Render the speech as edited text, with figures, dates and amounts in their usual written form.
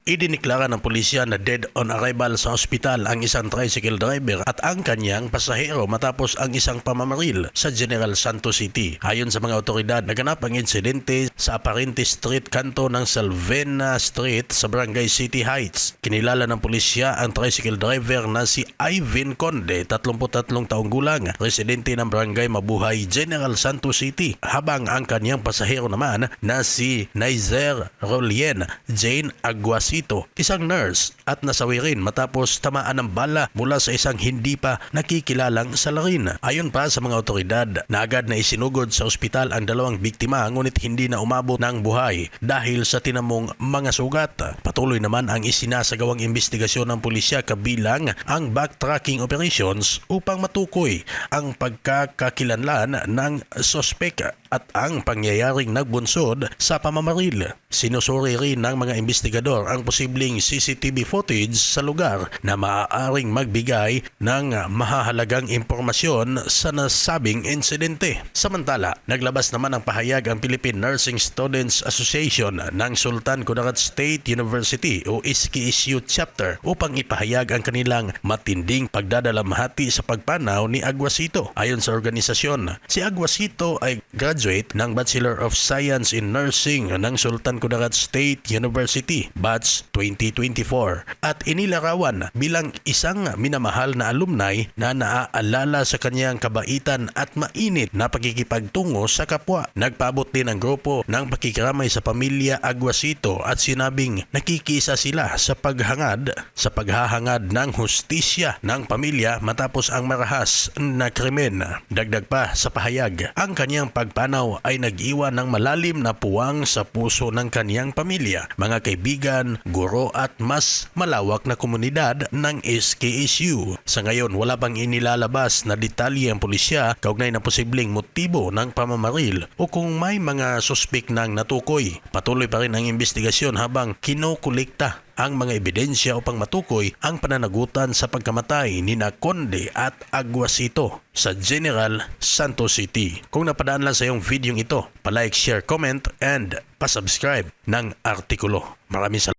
Idiniklara ng pulisya na dead on arrival sa ospital ang isang tricycle driver at ang kanyang pasahero matapos ang isang pamamaril sa General Santos City. Ayon sa mga otoridad, naganap ang insidente sa Aparente Street kanto ng Salvena Street sa Barangay City Heights. Kinilala ng pulisya ang tricycle driver na si Ivan Conde, 33 taong gulang, residente ng Barangay Mabuhay, General Santos City, habang ang kanyang pasahero naman na si Nizer Rolien Jane Aguasito, isang nurse at nasawi rin matapos tamaan ng bala mula sa isang hindi pa nakikilalang salarin. Ayon pa sa mga otoridad, na agad na isinugod sa ospital ang dalawang biktima ngunit hindi na umabot ng buhay dahil sa tinamong mga sugat. Patuloy naman ang isinasagawang investigasyon ng pulisya kabilang ang backtracking operations upang matukoy ang pagkakakilanlan ng sospek at ang pangyayaring nagbunsod sa pamamaril. Sinusuri rin ng mga investigador ang posibleng CCTV footage sa lugar na maaaring magbigay ng mahahalagang impormasyon sa nasabing insidente. Samantala, naglabas naman ng pahayag ang Philippine Nursing Students Association ng Sultan Kudarat State University o SKSU chapter upang ipahayag ang kanilang matinding pagdadalamhati sa pagpanaw ni Aguasito. Ayon sa organisasyon, si Aguasito ay graduate ng Bachelor of Science in Nursing ng Sultan Kudarat State University batch 2024 at inilarawan bilang isang minamahal na alumni na naaalala sa kanyang kabaitan at mainit na pagkikipagtungo sa kapwa. Nagpaabot din ang grupo ng pakikiramay sa pamilya Aguasito at sinabing nakikisa sila sa paghahangad ng hustisya ng pamilya matapos ang marahas na krimen. Dagdag pa sa pahayag, ang kanyang pagpanaw ay nag-iwan ng malalim na puwang sa puso ng kanyang pamilya, mga kaibigan, guro at mas malawak na komunidad ng SKSU. Sa ngayon, wala pang inilalabas na detalye ang pulisya kaugnay ng posibleng motibo ng pamamaril o kung may mga suspek ng natukoy. Patuloy pa rin ang investigasyon habang kinukulikta ang mga ebidensya upang matukoy ang pananagutan sa pagkamatay ni Conde at Aguasito sa General Santos City. Kung napadaan lang sa iyong video ito, palike, share, comment, and pasubscribe ng artikulo. Maraming salamat.